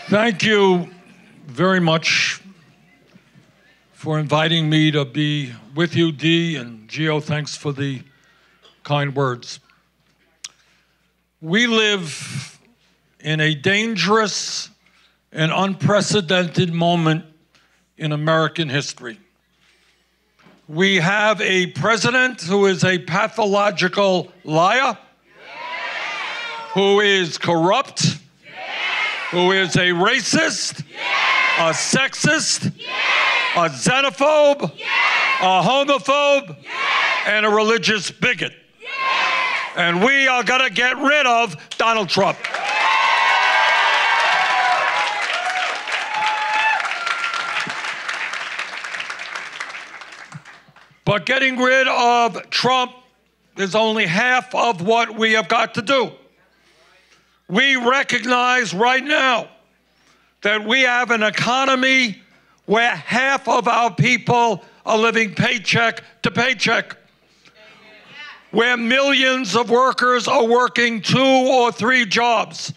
Thank you very much for inviting me to be with you, Dee, and Gio, thanks for the kind words. We live in a dangerous and unprecedented moment in American history. We have a president who is a pathological liar, who is corrupt, who is a racist, a sexist, a xenophobe, a homophobe, and a religious bigot. And we are going to get rid of Donald Trump. But getting rid of Trump is only half of what we have got to do. We recognize right now that we have an economy where half of our people are living paycheck to paycheck, where millions of workers are working 2 or 3 jobs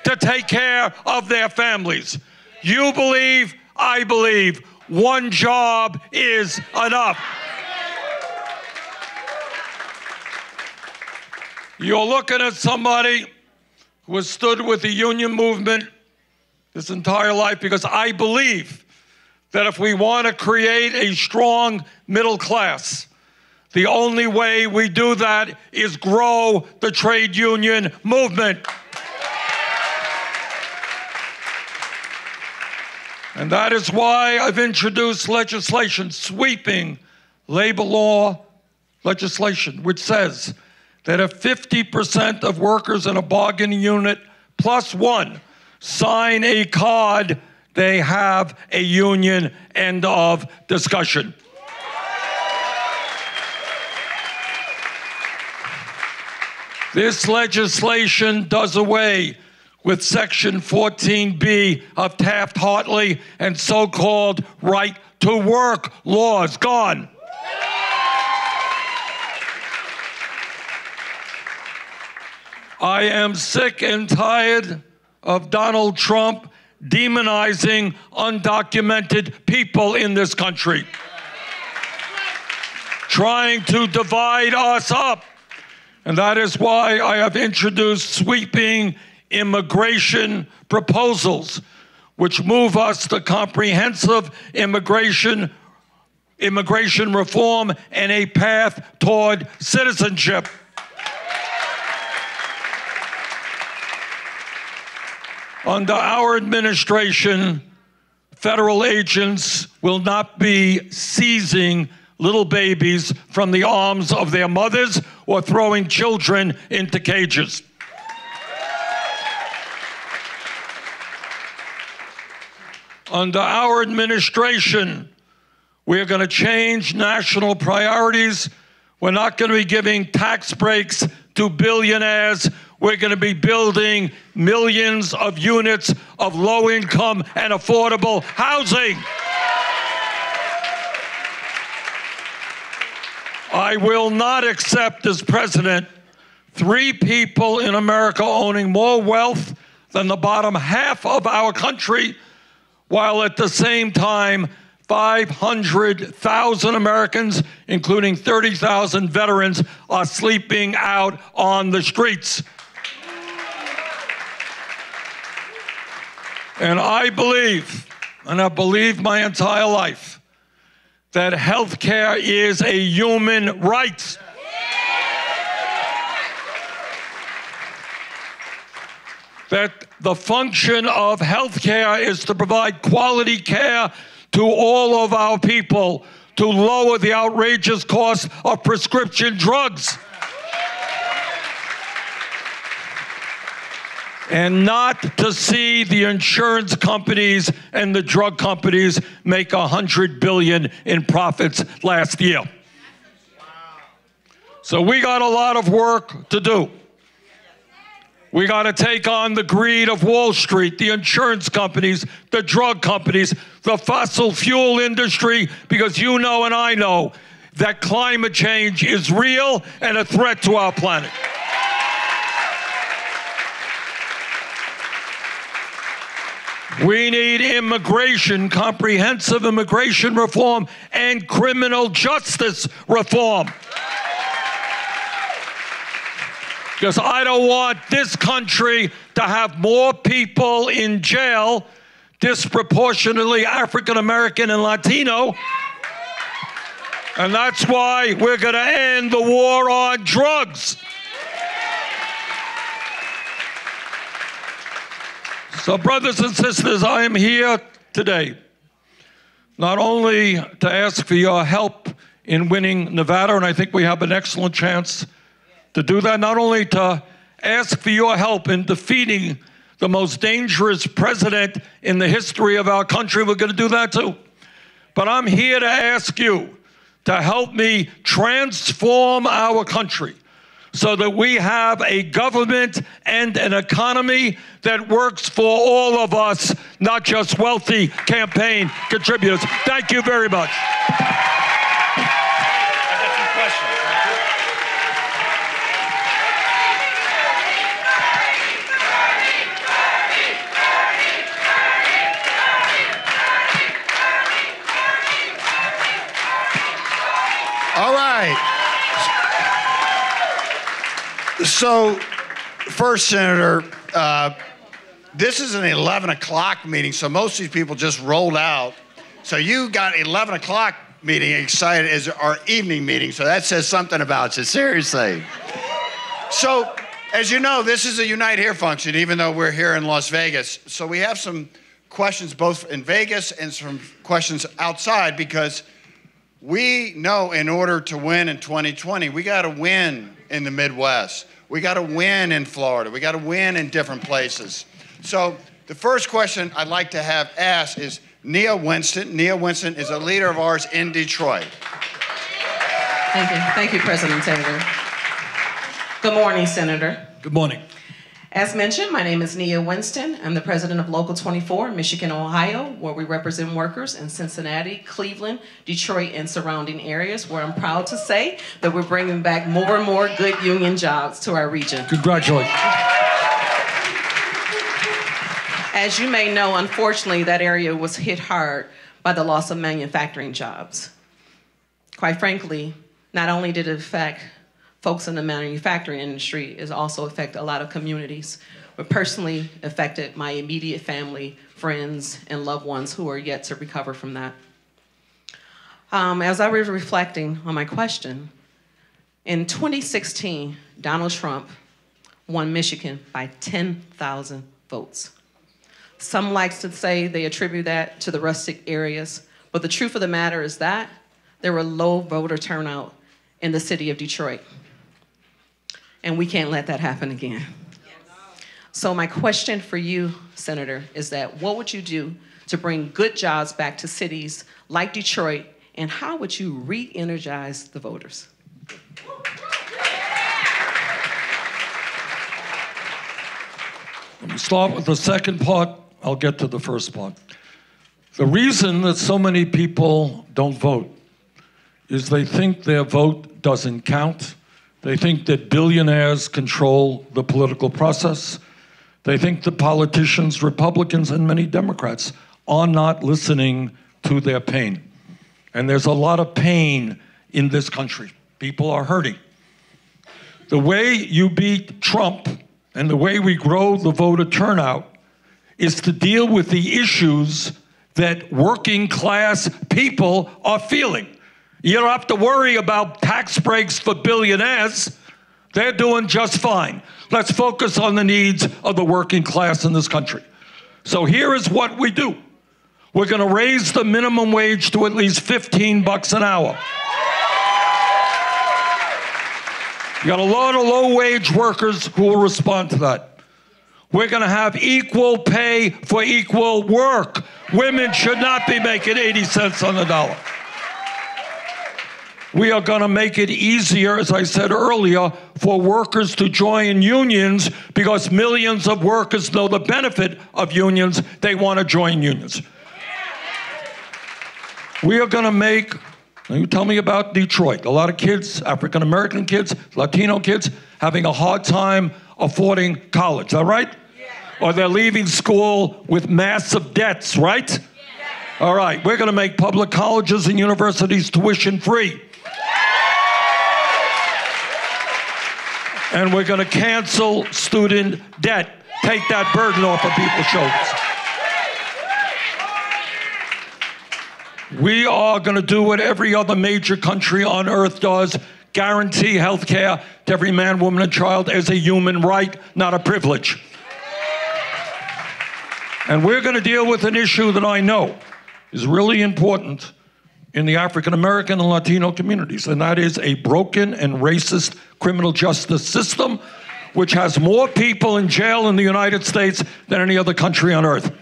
to take care of their families. You believe, I believe, one job is enough. You're looking at somebody who has stood with the union movement this entire life, because I believe that if we want to create a strong middle class, the only way we do that is grow the trade union movement. And that is why I've introduced legislation, sweeping labor law legislation, which says that if 50% of workers in a bargaining unit plus one sign a card, they have a union. End of discussion. This legislation does away with Section 14B of Taft-Hartley and so-called right-to-work laws. Gone. I am sick and tired of Donald Trump demonizing undocumented people in this country, trying to divide us up. And that is why I have introduced sweeping immigration proposals, which move us to comprehensive immigration reform and a path toward citizenship. Under our administration, federal agents will not be seizing little babies from the arms of their mothers or throwing children into cages. Under our administration, we're going to change national priorities. We're not going to be giving tax breaks to billionaires. We're going to be building millions of units of low-income and affordable housing. I will not accept as president 3 people in America owning more wealth than the bottom half of our country, while at the same time 500,000 Americans, including 30,000 veterans, are sleeping out on the streets. And I believe, and I've believed my entire life, that health care is a human right. That the function of health care is to provide quality care to all of our people, to lower the outrageous cost of prescription drugs. And not to see the insurance companies and the drug companies make $100 billion in profits last year. So we got a lot of work to do. We got to take on the greed of Wall Street, the insurance companies, the drug companies, the fossil fuel industry, because you know and I know that climate change is real and a threat to our planet. We need immigration, comprehensive immigration reform, and criminal justice reform. Because I don't want this country to have more people in jail, disproportionately African American and Latino. And that's why we're going to end the war on drugs. So, brothers and sisters, I am here today not only to ask for your help in winning Nevada, and I think we have an excellent chance to do that, not only to ask for your help in defeating the most dangerous president in the history of our country, we're going to do that too, but I'm here to ask you to help me transform our country so that we have a government and an economy that works for all of us, not just wealthy campaign contributors. Thank you very much. All right. So, first, Senator, this is an 11 o'clock meeting, so most of these people just rolled out. So you got 11 o'clock meeting excited as our evening meeting, so that says something about you, seriously. So, as you know, this is a Unite Here function, even though we're here in Las Vegas. So we have some questions both in Vegas and some questions outside, because we know in order to win in 2020, we got to win in the Midwest. We got to win in Florida. We got to win in different places. So the first question I'd like to have asked is Nia Winston. Nia Winston is a leader of ours in Detroit. Thank you. Thank you, President Taylor. Good morning, Senator. Good morning. As mentioned, my name is Nia Winston. I'm the president of Local 24 in Michigan, Ohio, where we represent workers in Cincinnati, Cleveland, Detroit, and surrounding areas, where I'm proud to say that we're bringing back more and more good union jobs to our region. Congratulations. As you may know, unfortunately, that area was hit hard by the loss of manufacturing jobs. Quite frankly, not only did it affect folks in the manufacturing industry, it also affected a lot of communities. It personally affected my immediate family, friends, and loved ones who are yet to recover from that. As I was reflecting on my question, in 2016, Donald Trump won Michigan by 10,000 votes. Some like to say they attribute that to the rustic areas, but the truth of the matter is that there were low voter turnout in the city of Detroit. And we can't let that happen again. So my question for you, Senator, is that what would you do to bring good jobs back to cities like Detroit, and how would you re-energize the voters? Let me start with the second part. I'll get to the first part. The reason that so many people don't vote is they think their vote doesn't count. They think that billionaires control the political process. They think the politicians, Republicans, and many Democrats are not listening to their pain. And there's a lot of pain in this country. People are hurting. The way you beat Trump and the way we grow the voter turnout is to deal with the issues that working class people are feeling. You don't have to worry about tax breaks for billionaires. They're doing just fine. Let's focus on the needs of the working class in this country. So here is what we do. We're going to raise the minimum wage to at least $15 an hour. You got a lot of low-wage workers who will respond to that. We're going to have equal pay for equal work. Women should not be making 80 cents on the dollar. We are going to make it easier, as I said earlier, for workers to join unions, because millions of workers know the benefit of unions. They want to join unions. We are going to make, you tell me about Detroit. A lot of kids, African American kids, Latino kids, having a hard time affording college. Is that right? or they're leaving school with massive debts, right? Yes. All right, we're going to make public colleges and universities tuition free. And we're going to cancel student debt. Take that burden off of people's shoulders. We are going to do what every other major country on earth does, guarantee health care to every man, woman, and child as a human right, not a privilege. And we're going to deal with an issue that I know is really important in the African American and Latino communities, and that is a broken and racist criminal justice system which has more people in jail in the United States than any other country on earth.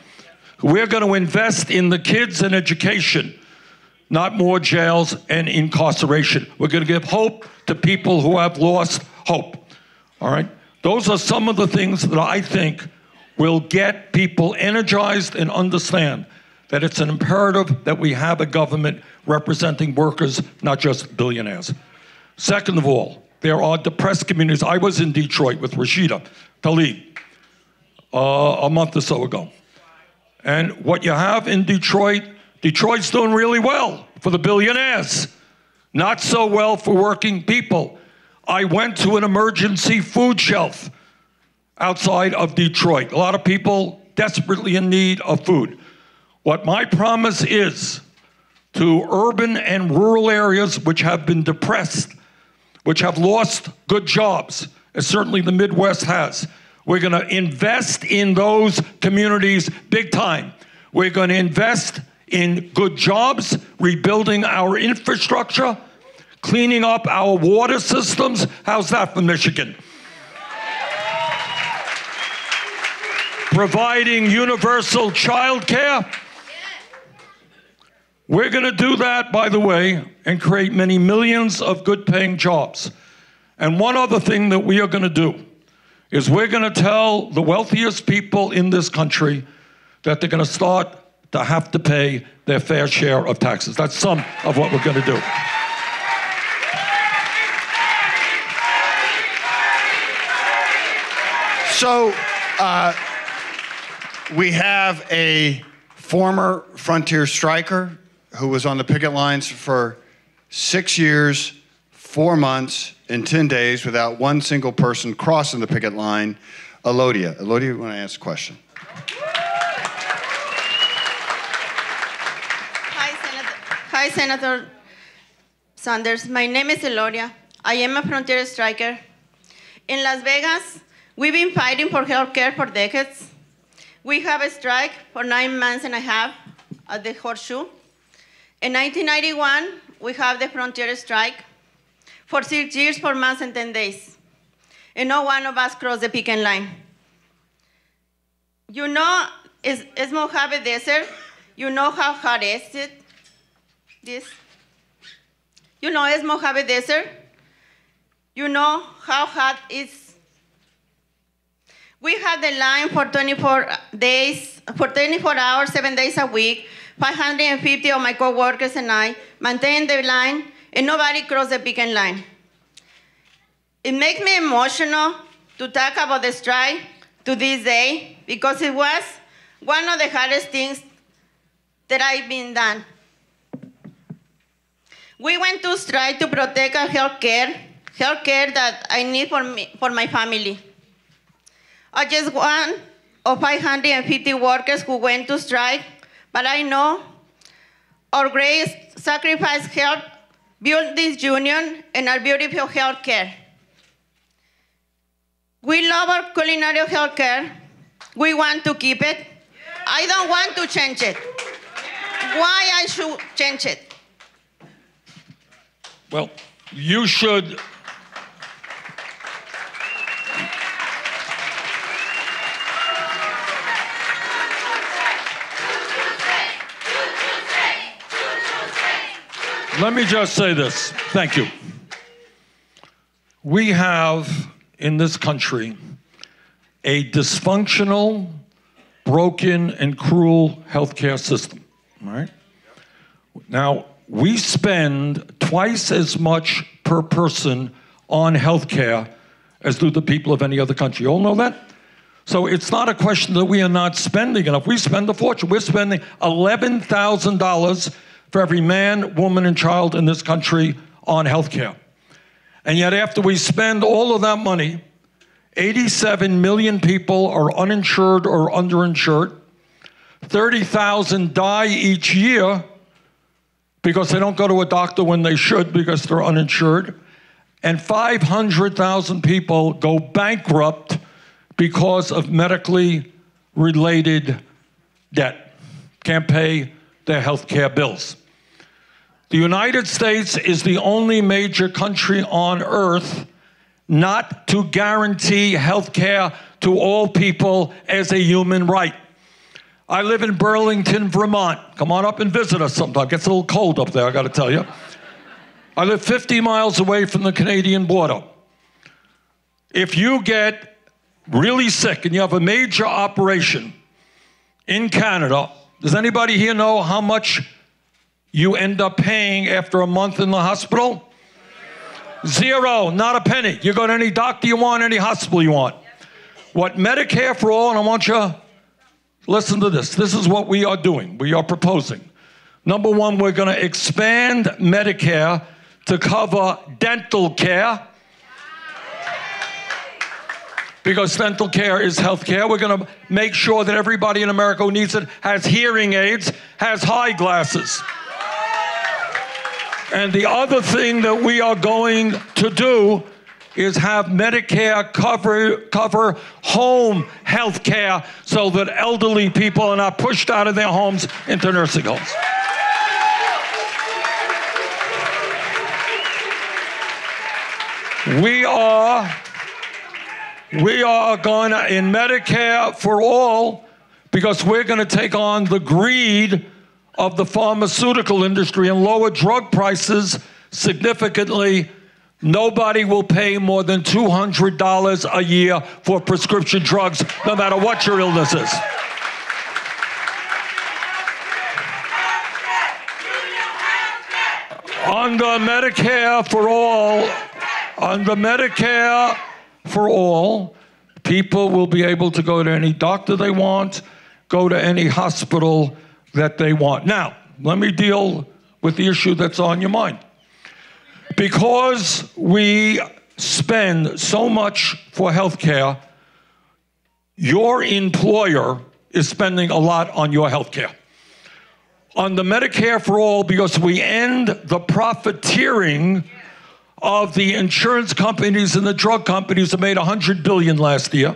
We're going to invest in the kids and education, not more jails and incarceration. We're going to give hope to people who have lost hope. All right? Those are some of the things that I think will get people energized and understand that it's an imperative that we have a government representing workers, not just billionaires. Second of all, there are depressed communities. I was in Detroit with Rashida Tlaib a month or so ago. And what you have in Detroit, Detroit's doing really well for the billionaires, not so well for working people. I went to an emergency food shelf outside of Detroit. A lot of people desperately in need of food. What my promise is to urban and rural areas which have been depressed, which have lost good jobs, as certainly the Midwest has, we're going to invest in those communities big time. We're going to invest in good jobs, rebuilding our infrastructure, cleaning up our water systems. How's that for Michigan? Providing universal child care. We're going to do that, by the way, and create many millions of good-paying jobs. And one other thing that we are going to do is we're going to tell the wealthiest people in this country that they're going to start to have to pay their fair share of taxes. That's some of what we're going to do. So we have a former frontier striker who was on the picket lines for 6 years, 4 months, and 10 days without one single person crossing the picket line. Elodea. Elodea, you want to ask a question? Hi, Senator Sanders. My name is Elodea. I am a frontier striker. In Las Vegas, we've been fighting for health care for decades. We have a strike for 9 months and a half at the Horseshoe. In 1991, we have the frontier strike for 6 years, 4 months, and 10 days. And no one of us crossed the picket line. You know, it's Mojave Desert. You know how hot is it? You know it's Mojave Desert. You know how hot it's. We had the line for 24 days, for 24 hours, 7 days a week. 550 of my coworkers and I maintained the line, and nobody crossed the picket line. It makes me emotional to talk about the strike to this day because it was one of the hardest things that I've been done. We went to strike to protect our health care that I need for my family. I just one of 550 workers who went to strike, but I know our great sacrifice helped build this union and our beautiful health care. We love our culinary health care. We want to keep it. I don't want to change it. Why I should change it? Well, you should. Let me just say this. Thank you. We have in this country a dysfunctional, broken, and cruel healthcare system. All right? Now, we spend twice as much per person on healthcare as do the people of any other country. You all know that? So it's not a question that we are not spending enough. We spend a fortune. We're spending $11,000 for every man, woman, and child in this country on health care. And yet after we spend all of that money, 87 million people are uninsured or underinsured. 30,000 die each year because they don't go to a doctor when they should because they're uninsured. And 500,000 people go bankrupt because of medically related debt. Can't pay their health care bills. The United States is the only major country on earth not to guarantee health care to all people as a human right. I live in Burlington, Vermont. Come on up and visit us sometime. It gets a little cold up there, I gotta tell you. I live 50 miles away from the Canadian border. If you get really sick and you have a major operation in Canada, does anybody here know how much you end up paying after a month in the hospital? Zero, not a penny. You go to any doctor you want, any hospital you want. What Medicare for All, and I want you to listen to this. This is what we are doing. We are proposing. Number one, we're going to expand Medicare to cover dental care. Because dental care is health care. We're going to make sure that everybody in America who needs it has hearing aids, has eyeglasses. And the other thing that we are going to do is have Medicare cover home health care so that elderly people are not pushed out of their homes into nursing homes. We are going to, in Medicare for All, because we're going to take on the greed of the pharmaceutical industry and lower drug prices significantly. Nobody will pay more than $200 a year for prescription drugs, no matter what your illness is. Under Medicare for all, people will be able to go to any doctor they want, go to any hospital that they want. Now, let me deal with the issue that's on your mind. Because we spend so much for health care, your employer is spending a lot on your health care. On the Medicare for All, because we end the profiteering of the insurance companies and the drug companies that made $100 billion last year,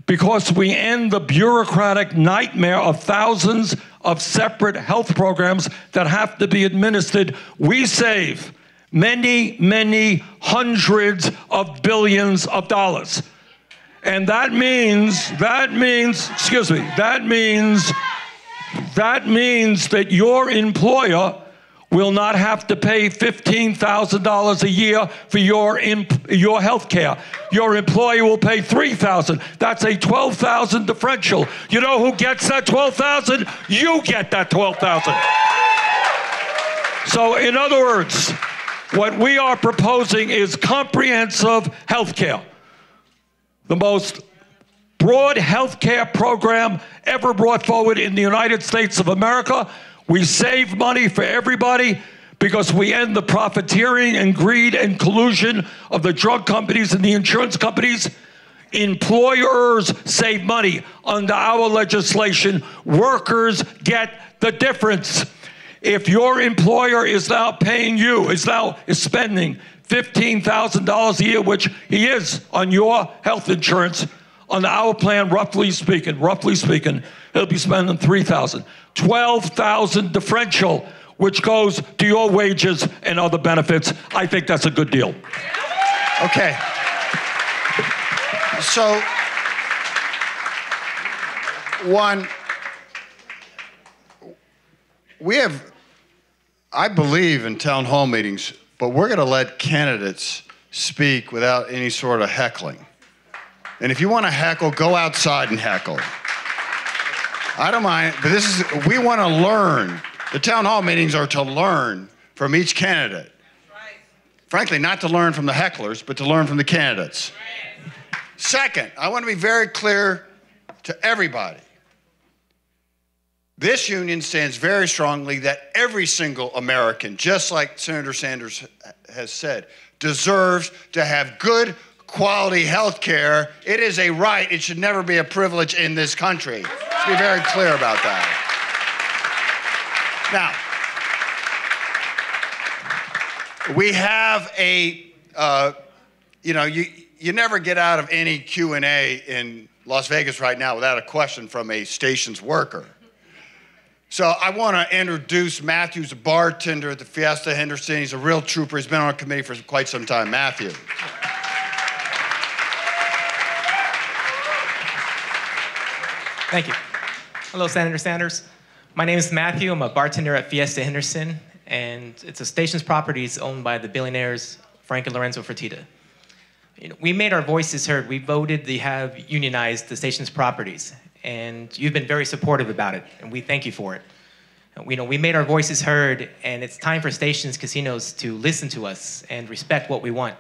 because we end the bureaucratic nightmare of thousands of separate health programs that have to be administered, we save many, many hundreds of billions of dollars. And that means that your employer will not have to pay $15,000 a year for your health care. Your employer will pay $3,000. That's a $12,000 differential. You know who gets that $12,000? You get that $12,000. So in other words, what we are proposing is comprehensive health care. The most broad health care program ever brought forward in the United States of America. We save money for everybody because we end the profiteering and greed and collusion of the drug companies and the insurance companies. Employers save money. Under our legislation, workers get the difference. If your employer is now paying you, is spending $15,000 a year, which he is on your health insurance, on our plan, roughly speaking, he'll be spending $3,000. $12,000 differential, which goes to your wages and other benefits. I think that's a good deal. Okay. So, one, I believe in town hall meetings, but we're going to let candidates speak without any sort of heckling. And if you want to heckle, go outside and heckle. I don't mind, but we want to learn. The town hall meetings are to learn from each candidate. Right. Frankly, not to learn from the hecklers, but to learn from the candidates. Right. Second, I want to be very clear to everybody. This union stands very strongly that every single American, just like Senator Sanders has said, deserves to have good quality health care. It is a right. It should never be a privilege in this country. Let's be very clear about that. Now, we have a, you never get out of any Q&A in Las Vegas right now without a question from a stations worker. So I want to introduce Matthew, who's a bartender at the Fiesta Henderson. He's a real trooper. He's been on our committee for quite some time. Matthew. Thank you. Hello, Senator Sanders. My name is Matthew. I'm a bartender at Fiesta Henderson, and it's a station's properties owned by the billionaires Frank and Lorenzo Fertitta. We made our voices heard. We voted to have unionized the station's properties, and you've been very supportive about it, and we thank you for it. We made our voices heard, and it's time for stations, casinos to listen to us and respect what we want.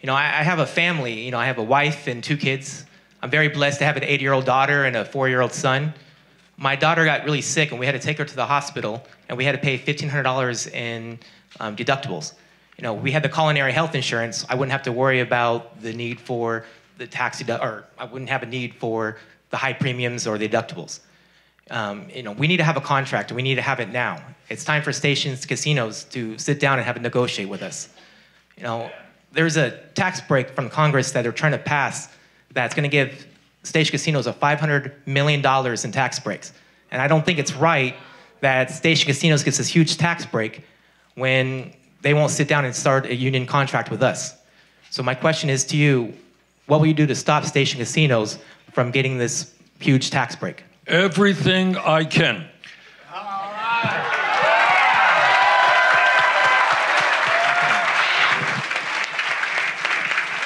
I have a family. I have a wife and 2 kids. I'm very blessed to have an 8-year-old daughter and a 4-year-old son. My daughter got really sick, and we had to take her to the hospital, and we had to pay $1,500 in deductibles. We had the Culinary health insurance. I wouldn't have to worry about the need for the or I wouldn't have a need for the high premiums or the deductibles. We need to have a contract, and we need to have it now. It's time for stations, casinos to sit down and have it negotiate with us. There's a tax break from Congress that they're trying to pass that's going to give station casinos $500 million in tax breaks. And I don't think it's right that station casinos gets this huge tax break when they won't sit down and start a union contract with us. So my question is to you, what will you do to stop station casinos from getting this huge tax break? Everything I can. All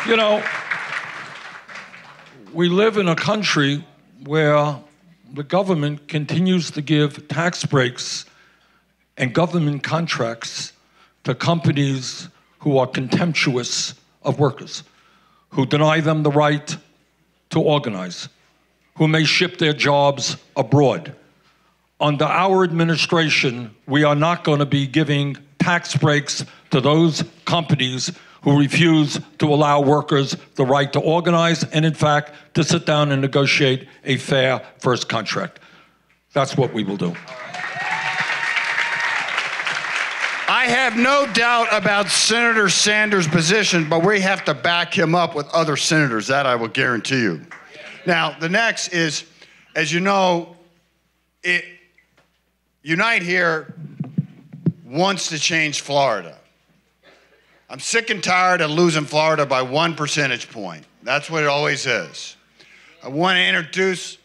right. We live in a country where the government continues to give tax breaks and government contracts to companies who are contemptuous of workers, who deny them the right to organize, who may ship their jobs abroad. Under our administration, we are not going to be giving tax breaks to those companies who refuse to allow workers the right to organize and, in fact, to sit down and negotiate a fair first contract. That's what we will do. I have no doubt about Senator Sanders' position, but we have to back him up with other senators. That I will guarantee you. Now, the next is, as you know, Unite Here wants to change Florida. I'm sick and tired of losing Florida by 1 percentage point. That's what it always is. I want to introduce,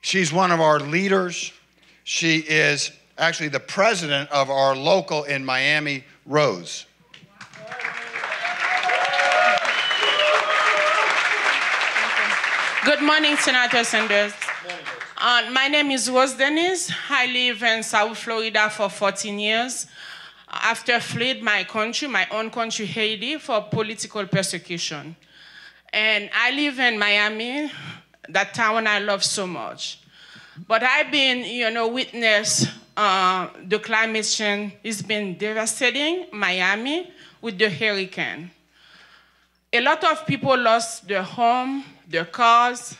she's one of our leaders. She is actually the president of our local in Miami, Rose. Good morning, Senator Sanders. My name is Rose Denise. I live in South Florida for 14 years. After fleeing my country, my own country, Haiti, for political persecution. And I live in Miami, that town I love so much. But I've been, witness the climate change. It's been devastating Miami with the hurricane. A lot of people lost their home, their cars,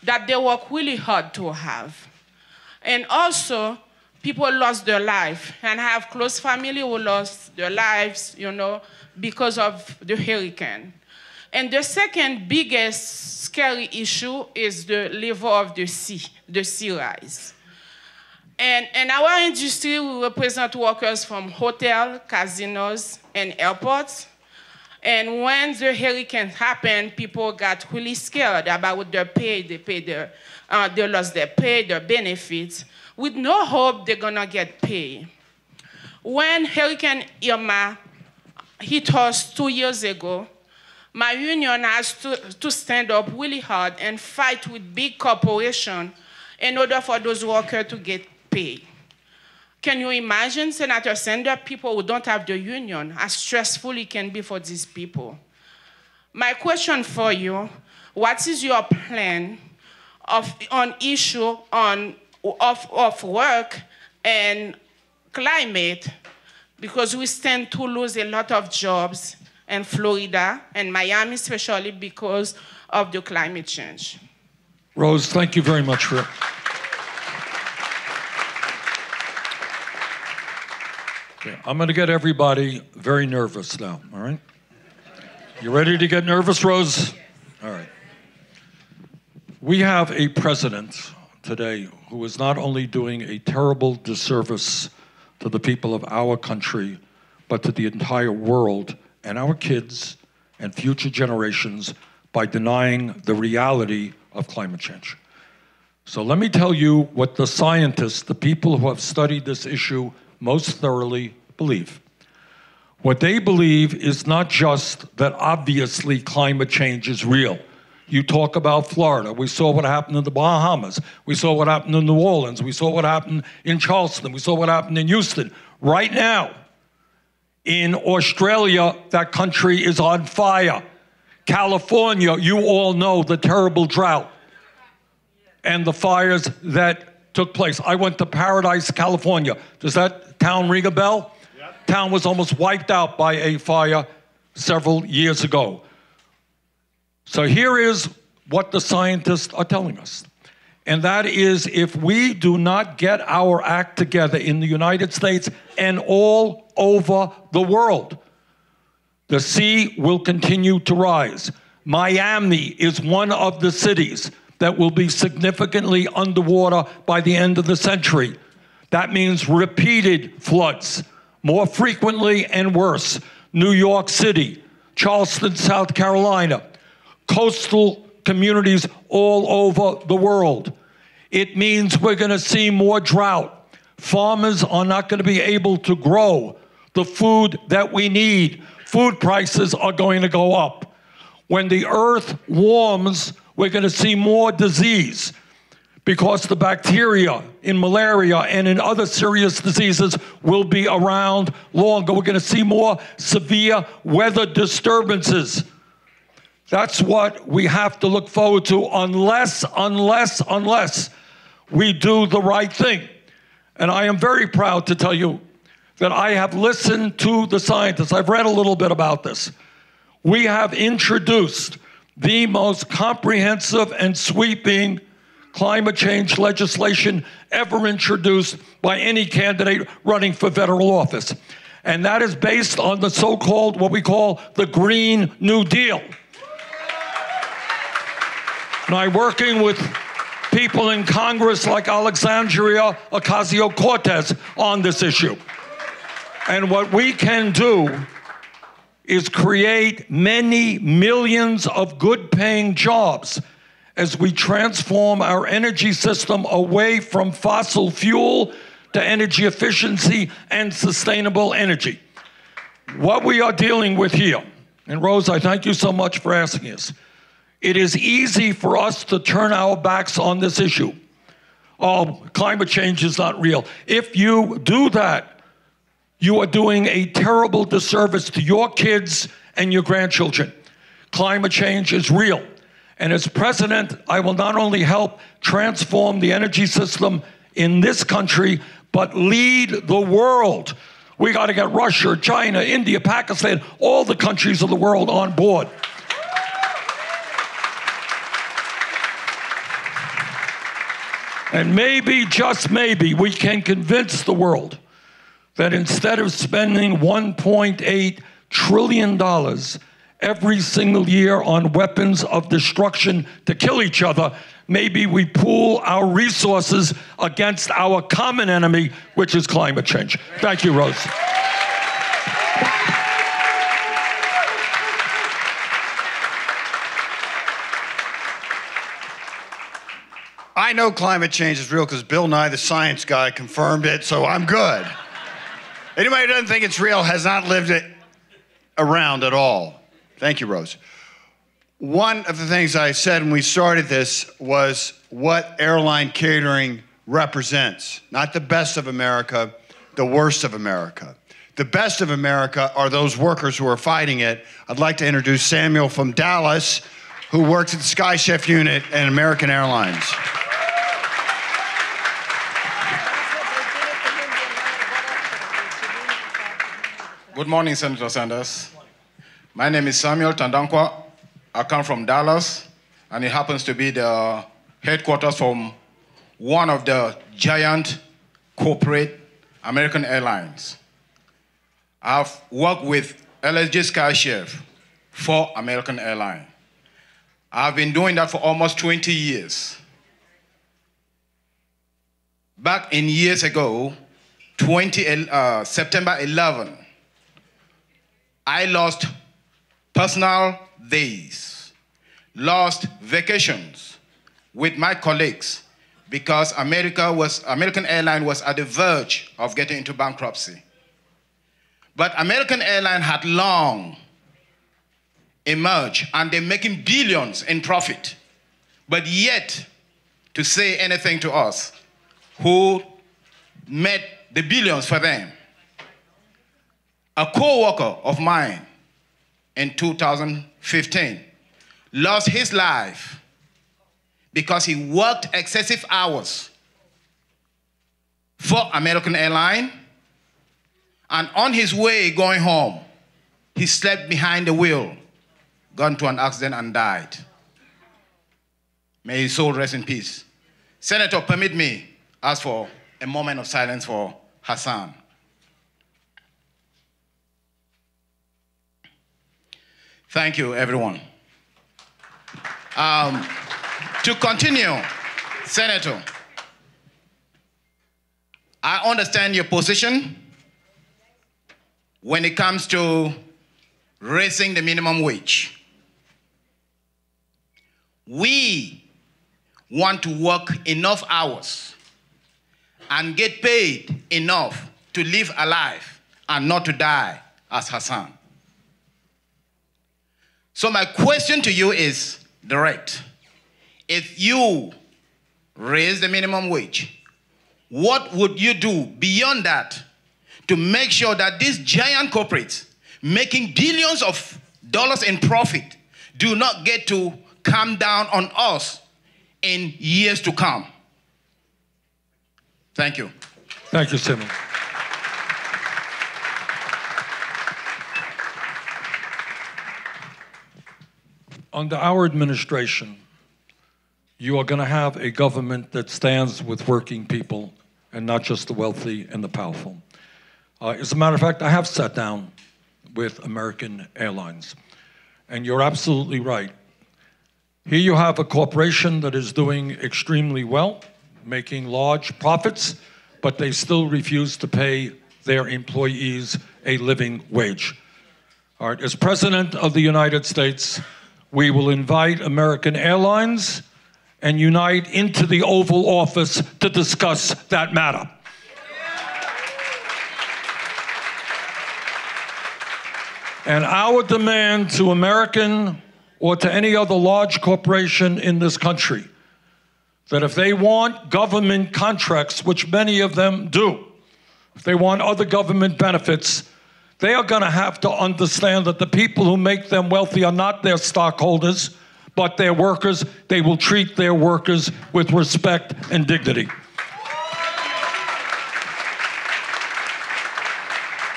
that they work really hard to have. And also, people lost their life, and I have close family who lost their lives, because of the hurricane. And the second biggest scary issue is the level of the sea rise. And in our industry, we represent workers from hotels, casinos, and airports. And when the hurricane happened, people got really scared about their pay. They lost their pay, their benefits, with no hope they're gonna get paid. When Hurricane Irma hit us 2 years ago, my union has to stand up really hard and fight with big corporations in order for those workers to get paid. Can you imagine, Senator Sanders, people who don't have the union, how stressful it can be for these people? My question for you, what is your plan on issue of work and climate, because we stand to lose a lot of jobs in Florida and Miami, especially because of the climate change. Rose, thank you very much for it. Okay, I'm going to get everybody very nervous now, all right? You ready to get nervous, Rose? All right. We have a president today who is not only doing a terrible disservice to the people of our country, but to the entire world and our kids and future generations by denying the reality of climate change. So let me tell you what the scientists, the people who have studied this issue most thoroughly, believe. What they believe is not just that obviously climate change is real. You talk about Florida. We saw what happened in the Bahamas. We saw what happened in New Orleans. We saw what happened in Charleston. We saw what happened in Houston. Right now, in Australia, that country is on fire. California, you all know the terrible drought and the fires that took place. I went to Paradise, California. Does that town ring a bell? Yep. Town was almost wiped out by a fire several years ago. So here is what the scientists are telling us. And that is, if we do not get our act together in the United States and all over the world, the sea will continue to rise. Miami is one of the cities that will be significantly underwater by the end of the century. That means repeated floods, more frequently and worse. New York City, Charleston, South Carolina, coastal communities all over the world. It means we're going to see more drought. Farmers are not going to be able to grow the food that we need. Food prices are going to go up. When the earth warms, we're going to see more disease because the bacteria in malaria and in other serious diseases will be around longer. We're going to see more severe weather disturbances. That's what we have to look forward to unless we do the right thing. And I am very proud to tell you that I have listened to the scientists. I've read a little bit about this. We have introduced the most comprehensive and sweeping climate change legislation ever introduced by any candidate running for federal office. And that is based on the so-called, what we call the Green New Deal. And I'm working with people in Congress like Alexandria Ocasio-Cortez on this issue. And what we can do is create many millions of good-paying jobs as we transform our energy system away from fossil fuel to energy efficiency and sustainable energy. What we are dealing with here, and Rose, I thank you so much for asking us, it is easy for us to turn our backs on this issue. Oh, climate change is not real. If you do that, you are doing a terrible disservice to your kids and your grandchildren. Climate change is real. And as president, I will not only help transform the energy system in this country, but lead the world. We got to get Russia, China, India, Pakistan, all the countries of the world on board. And maybe, just maybe, we can convince the world that instead of spending $1.8 trillion every single year on weapons of destruction to kill each other, maybe we pool our resources against our common enemy, which is climate change. Thank you, Rose. I know climate change is real because Bill Nye, the science guy, confirmed it, so I'm good. Anybody who doesn't think it's real has not lived it around at all. Thank you, Rose. One of the things I said when we started this was what airline catering represents. Not the best of America, the worst of America. The best of America are those workers who are fighting it. I'd like to introduce Samuel from Dallas, who works at the Sky Chef unit at American Airlines. Good morning, Senator Sanders. My name is Samuel Tonkawa. I come from Dallas, and it happens to be the headquarters from one of the giant corporate American Airlines. I've worked with LSG Sky Chef for American Airlines. I've been doing that for almost 20 years. Back in years ago, September 11, I lost personal days, lost vacations with my colleagues because American Airlines was at the verge of getting into bankruptcy. But American Airlines had long emerged, and they're making billions in profit, but yet to say anything to us who made the billions for them. A co-worker of mine in 2015 lost his life because he worked excessive hours for American Airlines, and on his way going home, he slept behind the wheel, got into an accident and died. May his soul rest in peace. Senator, permit me ask for a moment of silence for Hassan. Thank you, everyone. To continue, Senator, I understand your position when it comes to raising the minimum wage. We want to work enough hours and get paid enough to live a life and not to die as Hassan. So my question to you is direct. If you raise the minimum wage, what would you do beyond that to make sure that these giant corporates making billions of dollars in profit do not get to come down on us in years to come? Thank you. Thank you, Simon. Under our administration, you are going to have a government that stands with working people and not just the wealthy and the powerful. As a matter of fact, I have sat down with American Airlines, and you're absolutely right. Here you have a corporation that is doing extremely well, making large profits, but they still refuse to pay their employees a living wage. All right, as President of the United States, we will invite American Airlines and unite into the Oval Office to discuss that matter. And our demand to American or to any other large corporation in this country, that if they want government contracts, which many of them do, if they want other government benefits, they are going to have to understand that the people who make them wealthy are not their stockholders, but their workers. They will treat their workers with respect and dignity.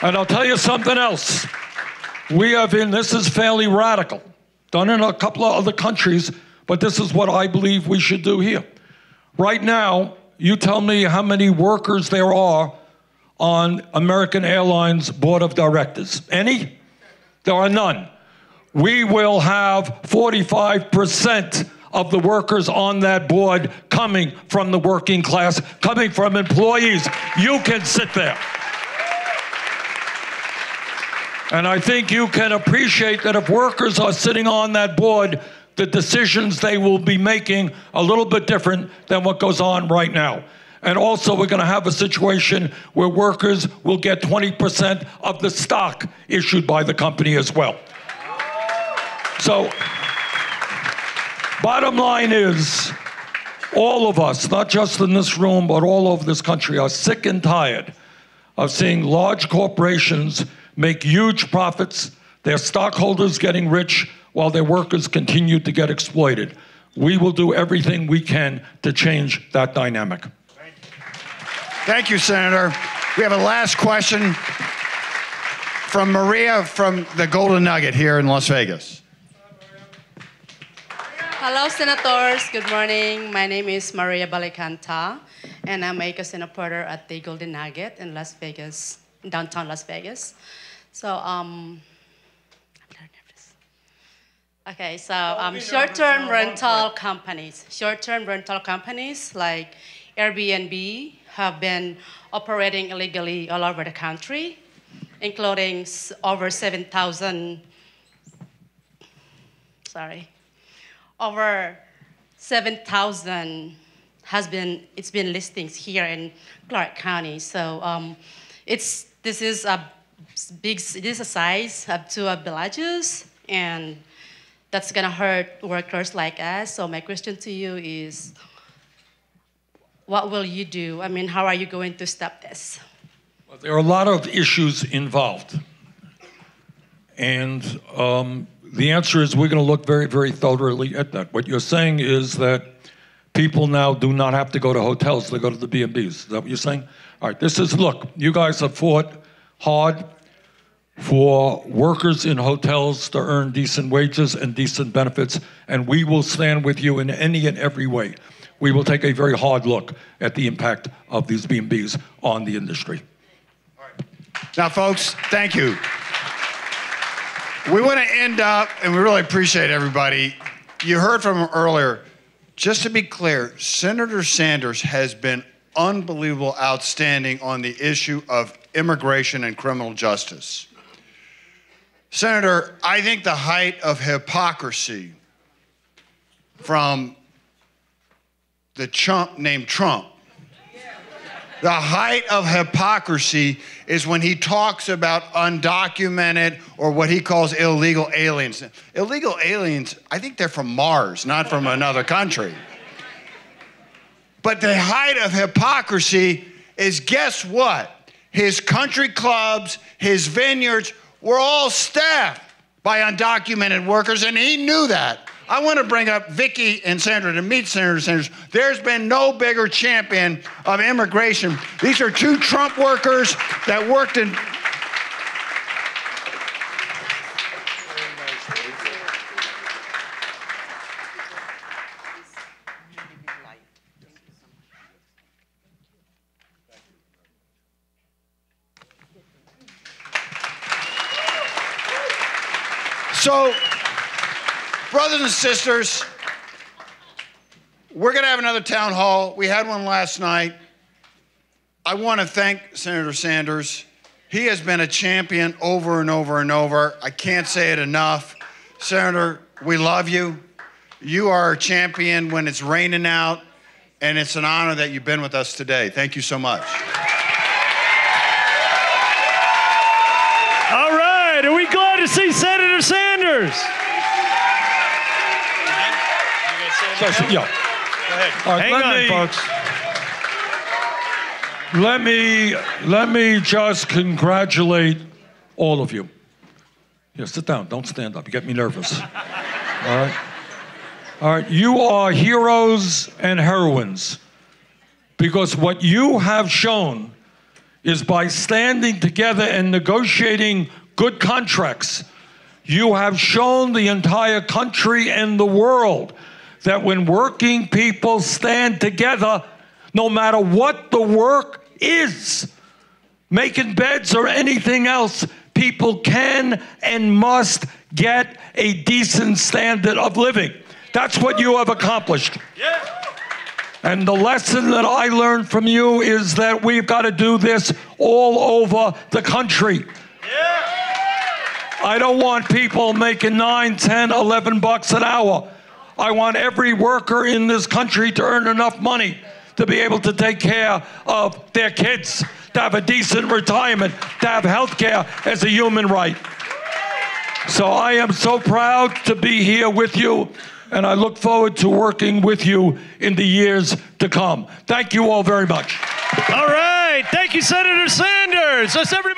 And I'll tell you something else. We have this is fairly radical, done in a couple of other countries, but this is what I believe we should do here. Right now, you tell me how many workers there are on American Airlines Board of Directors. Any? There are none. We will have 45% of the workers on that board coming from the working class, coming from employees. You can sit there. And I think you can appreciate that if workers are sitting on that board, the decisions they will be making a little bit different than what goes on right now. And also, we're going to have a situation where workers will get 20% of the stock issued by the company as well. So, bottom line is, all of us, not just in this room, but all over this country, are sick and tired of seeing large corporations make huge profits, their stockholders getting rich, while their workers continue to get exploited. We will do everything we can to change that dynamic. Thank you, Senator. We have a last question from Maria from the Golden Nugget here in Las Vegas. Hello, Senators. Good morning. My name is Maria Balicanta, and I'm a casino operator at the Golden Nugget in Las Vegas, downtown Las Vegas. So, I'm very nervous. Okay, so short-term rental companies like Airbnb have been operating illegally all over the country, including over 7,000 it's been listings here in Clark County. So this is a size of 2 villages, and that's gonna hurt workers like us. So my question to you is, what will you do? I mean, how are you going to stop this? Well, there are a lot of issues involved. And the answer is we're going to look very, very thoroughly at that. What you're saying is that people now do not have to go to hotels, they go to the B&Bs. Is that what you're saying? All right, look, you guys have fought hard for workers in hotels to earn decent wages and decent benefits, and we will stand with you in any and every way. We will take a very hard look at the impact of these B&Bs on the industry. All right. Now, folks, thank you. We want to end up, and we really appreciate everybody. You heard from him earlier. Just to be clear, Senator Sanders has been unbelievable, outstanding on the issue of immigration and criminal justice. Senator, I think the height of hypocrisy from the chump named Trump, the height of hypocrisy is when he talks about undocumented or what he calls illegal aliens. Illegal aliens, I think they're from Mars, not from another country. But the height of hypocrisy is, guess what? His country clubs, his vineyards were all staffed by undocumented workers, and he knew that. I want to bring up Vicky and Sandra to meet Senator Sanders. There's been no bigger champion of immigration. These are 2 Trump workers that worked in... So, brothers and sisters, we're going to have another town hall. We had one last night. I want to thank Senator Sanders. He has been a champion over and over and over. I can't say it enough. Senator, we love you. You are a champion when it's raining out, and it's an honor that you've been with us today. Thank you so much. All right, are we glad to see Senator Sanders? Yeah. Go ahead. Hang on, folks. Let me just congratulate all of you. Here, sit down. Don't stand up. You get me nervous. All right? All right. You are heroes and heroines because what you have shown is by standing together and negotiating good contracts, you have shown the entire country and the world that when working people stand together, no matter what the work is, making beds or anything else, people can and must get a decent standard of living. That's what you have accomplished. Yeah. And the lesson that I learned from you is that we've got to do this all over the country. Yeah. I don't want people making $9, $10, $11 an hour. I want every worker in this country to earn enough money to be able to take care of their kids, to have a decent retirement, to have health care as a human right. So I am so proud to be here with you, and I look forward to working with you in the years to come. Thank you all very much. All right. Thank you, Senator Sanders. Let's everybody.